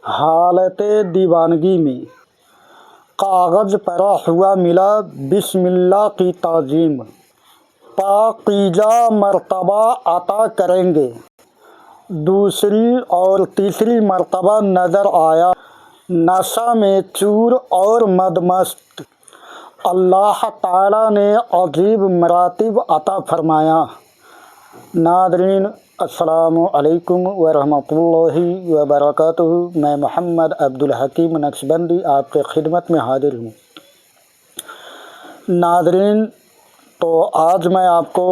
حالت دیوانگی میں کاغذ پرا ہوا ملا بسم اللہ کی تعظیم، پاکیزہ مرتبہ عطا کریں گے۔ دوسری اور تیسری مرتبہ نظر آیا نشہ میں چور اور مدمست، اللہ تعالیٰ نے عجیب مراتب عطا فرمایا۔ ناظرین السلام علیکم ورحمۃ اللہ وبرکاتہ۔ میں محمد عبدالحکیم نقشبندی آپ کے خدمت میں حاضر ہوں۔ ناظرین، تو آج میں آپ کو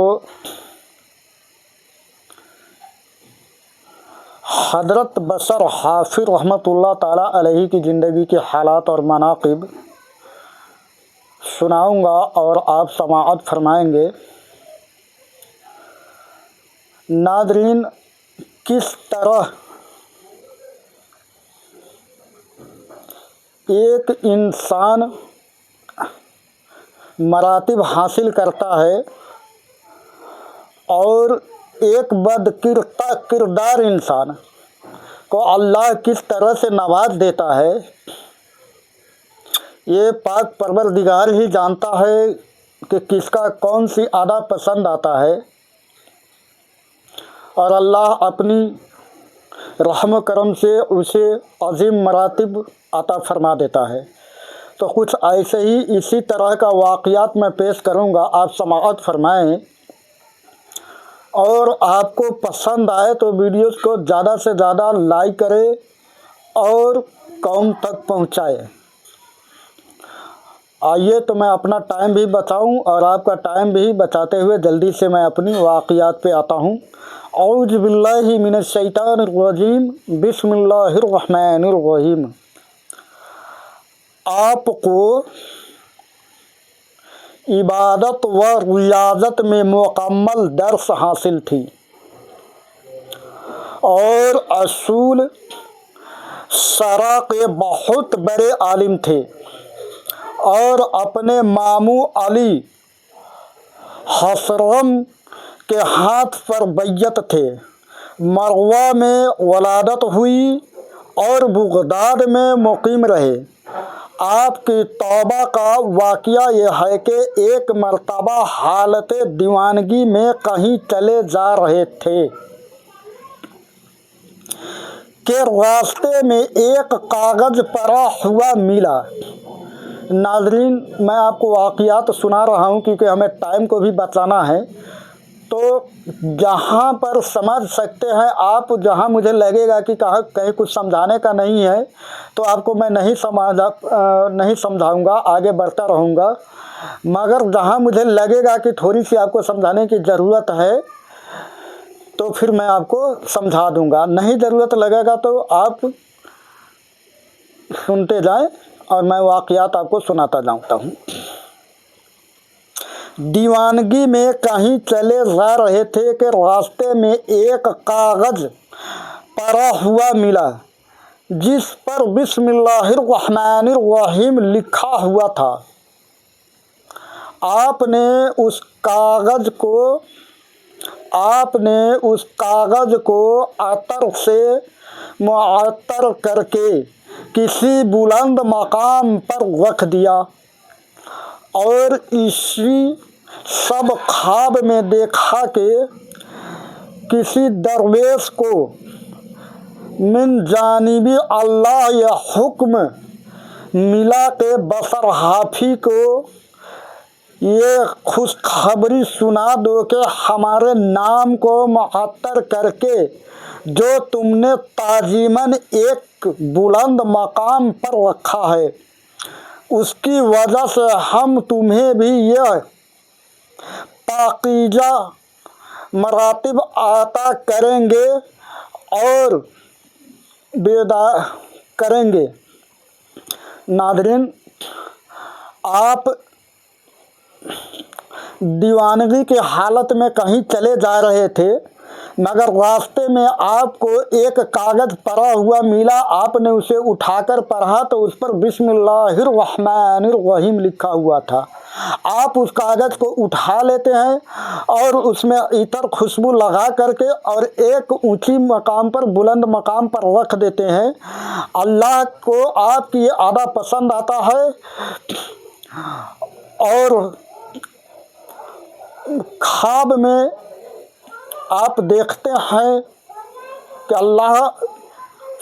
حضرت بشر حافظ رحمۃ اللہ تعالیٰ علیہ کی زندگی کے حالات اور مناقب سناؤں گا اور آپ سماعت فرمائیں گے۔ ناظرین، کس طرح ایک انسان مراتب حاصل کرتا ہے اور ایک کردار انسان کو اللہ کس طرح سے نواز دیتا ہے، یہ پاک پروردگار ہی جانتا ہے کہ کس کا کون سی ادا پسند آتا ہے، اور اللہ اپنی رحم و کرم سے اسے عظیم مراتب عطا فرما دیتا ہے۔ تو کچھ ایسے ہی اسی طرح کا واقعات میں پیش کروں گا، آپ سماعت فرمائیں، اور آپ کو پسند آئے تو ویڈیوز کو زیادہ سے زیادہ لائک کرے اور قوم تک پہنچائے۔ آئیے تو میں اپنا ٹائم بھی بچاؤں اور آپ کا ٹائم بھی بچاتے ہوئے جلدی سے میں اپنی واقعات پہ آتا ہوں۔ اعوذ باللہ من الشیطان الرجیم، بسم اللہ الرحمن الرحیم۔ آپ کو عبادت و ریاضت میں مکمل درس حاصل تھی اور اصول شرع کے بہت بڑے عالم تھے، اور اپنے ماموں علی حسرم کے ہاتھ پر بیعت تھے۔ مروہ میں ولادت ہوئی اور بغداد میں مقیم رہے۔ آپ کی توبہ کا واقعہ یہ ہے کہ ایک مرتبہ حالت دیوانگی میں کہیں چلے جا رہے تھے کہ راستے میں ایک کاغذ پڑا ہوا ملا۔ ناظرین، میں آپ کو واقعات سنا رہا ہوں کیونکہ ہمیں ٹائم کو بھی بچانا ہے، تو جہاں پر سمجھ سکتے ہیں آپ، جہاں مجھے لگے گا کہ کہیں کچھ سمجھانے کا نہیں ہے تو آپ کو میں نہیں سمجھاؤں گا، آگے بڑھتا رہوں گا، مگر جہاں مجھے لگے گا کہ تھوڑی سی آپ کو سمجھانے کی ضرورت ہے تو پھر میں آپ کو سمجھا دوں گا، نہیں ضرورت لگے گا تو آپ سنتے جائیں اور میں واقعات آپ کو سناتا جاتا ہوں۔ دیوانگی میں کہیں چلے جا رہے تھے کہ راستے میں ایک کاغذ پڑا ہوا ملا جس پر بسم اللہ الرحمن الرحیم لکھا ہوا تھا۔ آپ نے اس کاغذ کو عطر سے معطر کر کے کسی بلند مقام پر رکھ دیا، اور اسی سب خواب میں دیکھا کہ کسی درویش کو من جانب اللہ یہ حکم ملا کہ بشر حافظ کو یہ خوشخبری سنا دو کہ ہمارے نام کو معطر کر کے جو تم نے تعظیماً ایک بلند مقام پر رکھا ہے، اس کی وجہ سے ہم تمہیں بھی یہ پاکیزہ مراتب عطا کریں گے اور بیدار کریں گے۔ ناظرین، آپ دیوانگی کی حالت میں کہیں چلے جا رہے تھے मगर रास्ते में आपको एक कागज़ पड़ा हुआ मिला, आपने उसे उठाकर पढ़ा तो उस पर बिस्मिल्लाहिर्रहमानिर्रहीम लिखा हुआ था। आप उस कागज़ को उठा लेते हैं और उसमें इतर खुशबू लगा करके और एक ऊंची मकाम पर, बुलंद मकाम पर रख देते हैं। अल्लाह को आपकी ये आदा पसंद आता है और ख्वाब में आप देखते हैं कि अल्लाह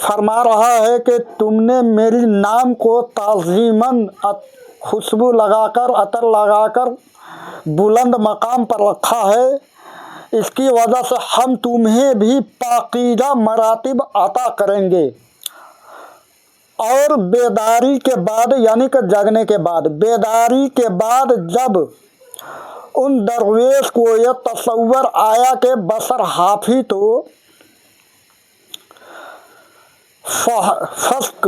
फरमा रहा है कि तुमने मेरी नाम को ताज़ीमन खुशबू लगाकर, अतर लगाकर बुलंद मकाम पर रखा है, इसकी वजह से हम तुम्हें भी पाकीज़ा मरातिब अता करेंगे। और बेदारी के बाद, यानी कि जगने के बाद, बेदारी के बाद जब उन दरवेश को यह तसव्वुर आया कि बसर हाफी तो फस्क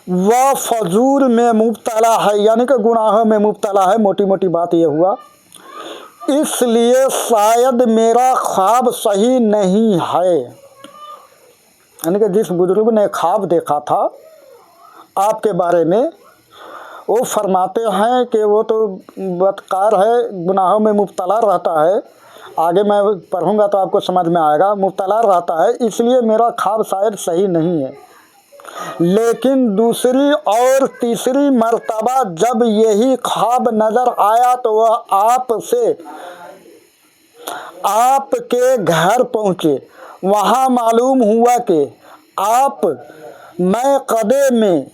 व फजूर में मुब्तला है, यानी कि गुनाहों में मुब्तला है। मोटी मोटी बात यह हुआ, इसलिए शायद मेरा ख्वाब सही नहीं है। यानी कि जिस बुजुर्ग ने ख्वाब देखा था आपके बारे में, वो फरमाते हैं कि वो तो बदकार है, गुनाहों में मुब्तला रहता है। आगे मैं पढ़ूंगा तो आपको समझ में आएगा, मुब्तला रहता है, इसलिए मेरा ख्वाब शायद सही नहीं है। लेकिन दूसरी और तीसरी मर्तबा जब यही ख्वाब नज़र आया तो वह आपके घर पहुँचे। वहाँ मालूम हुआ कि आप मैक़दे में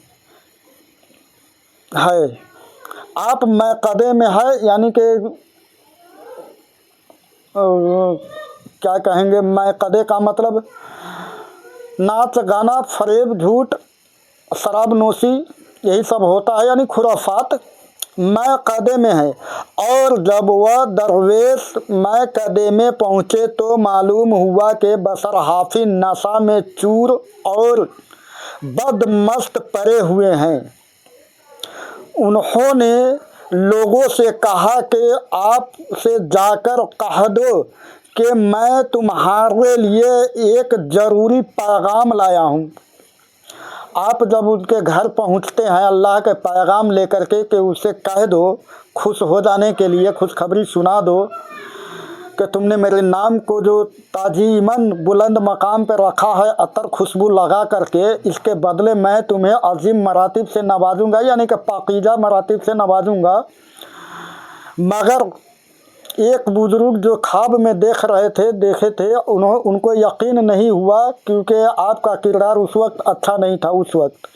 है, आप मैक़दे में है, यानी कि क्या कहेंगे, मैक़दे का मतलब नाच गाना, फरेब, झूठ, शराब नोशी, यही सब होता है, यानी खुराफात मैक़दे में है। और जब वह दरवेश मैक़दे में पहुँचे तो मालूम हुआ कि बसर हाफी नशा में चूर और बदमस्त पड़े हुए हैं। उन्होंने लोगों से कहा कि आप से जाकर कह दो कि मैं तुम्हारे लिए एक ज़रूरी पैगाम लाया हूँ। आप जब उनके घर पहुँचते हैं अल्लाह के पैगाम लेकर के कि उसे कह दो, खुश हो जाने के लिए खुशखबरी सुना दो कि तुमने मेरे नाम को जो ताजीमन बुलंद मकाम पर रखा है अतर खुशबू लगा करके, इसके बदले मैं तुम्हें अजीम मरातिब से नवाजूंगा, यानी कि पाकीज़ा मरातिब से नवाजूंगा। मगर एक बुजुर्ग जो ख्वाब में देखे थे उनको यकीन नहीं हुआ, क्योंकि आपका किरदार उस वक्त अच्छा नहीं था। उस वक्त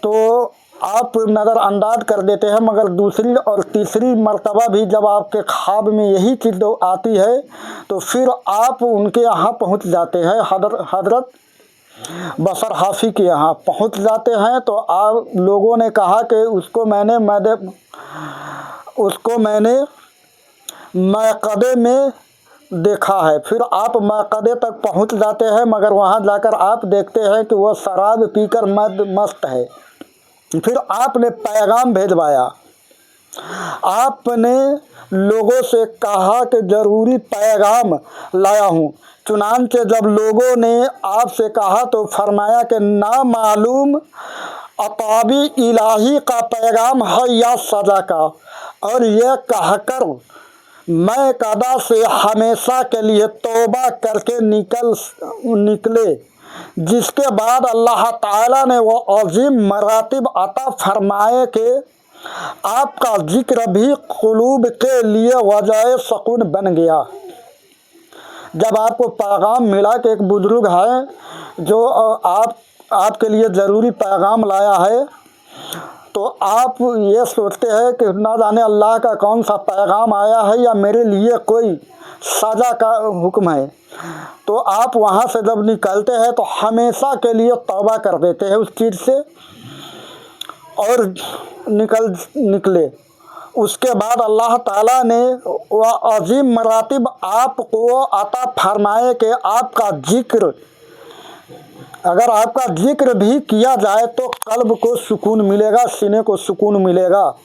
तो आप नज़रअंदाज कर देते हैं, मगर दूसरी और तीसरी मर्तबा भी जब आपके ख्वाब में यही चीज़ आती है तो फिर आप उनके यहाँ पहुँच जाते हैं, हज़रत बसर हाफी के यहाँ पहुँच जाते हैं। तो आप लोगों ने कहा कि उसको मैंने मैक़दे में देखा है। फिर आप मैक़दे तक पहुंच जाते हैं, मगर वहां जाकर आप देखते हैं कि वह शराब पीकर मस्त है। फिर आपने पैगाम भेजवाया, आपने लोगों से कहा कि ज़रूरी पैगाम लाया हूँ। चुनांचे जब लोगों ने आपसे कहा तो फरमाया कि ना मालूम अताबी इलाही का पैगाम है या सज़ा का। और यह कहकर मैं कदा से हमेशा के लिए तौबा करके निकले, जिसके बाद अल्लाह ताला ने वो अजीम मरातिब अता फरमाए कि आपका जिक्र भी क़ुलूब के लिए वजह सुकून बन गया। जब आपको पैगाम मिला कि एक बुजुर्ग है जो आपके लिए ज़रूरी पैगाम लाया है, तो आप ये सोचते हैं कि ना जाने अल्लाह का कौन सा पैगाम आया है या मेरे लिए कोई सज़ा का हुक्म है। तो आप वहाँ से जब निकलते हैं तो हमेशा के लिए तौबा कर देते हैं उस चीज़ से और निकले। उसके बाद अल्लाह ताला ने वह अजीम मरातिब आपको अता फरमाए कि आपका जिक्र, अगर आपका जिक्र भी किया जाए तो कल्ब को सुकून मिलेगा, सीने को सुकून मिलेगा।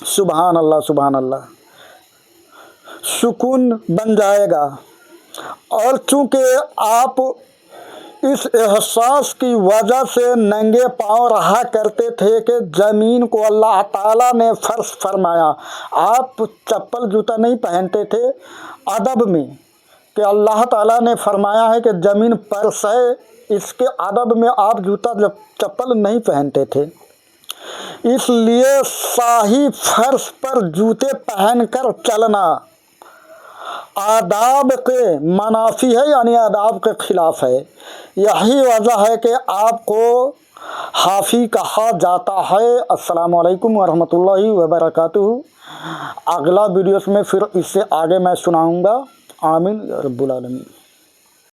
सुभान अल्लाह, सुभान अल्लाह, सुकून बन जाएगा। اور چونکہ آپ اس احساس کی وجہ سے ننگے پاؤں رہا کرتے تھے کہ زمین کو اللہ تعالیٰ نے فرش فرمایا، آپ چپل جوتا نہیں پہنتے تھے ادب میں کہ اللہ تعالیٰ نے فرمایا ہے کہ زمین فرش ہے، اس کے ادب میں آپ جوتا چپل نہیں پہنتے تھے، اس لیے صحیح فرش پر جوتے پہن کر چلنا آداب کے منافی ہے، یعنی آداب کے خلاف ہے۔ یہی وجہ ہے کہ آپ کو حافی کہا جاتا ہے۔ السلام علیکم ورحمۃ اللہ وبرکاتہ۔ اگلا ویڈیوز میں پھر اس سے آگے میں سناؤں گا۔ آمین یا رب العالمین۔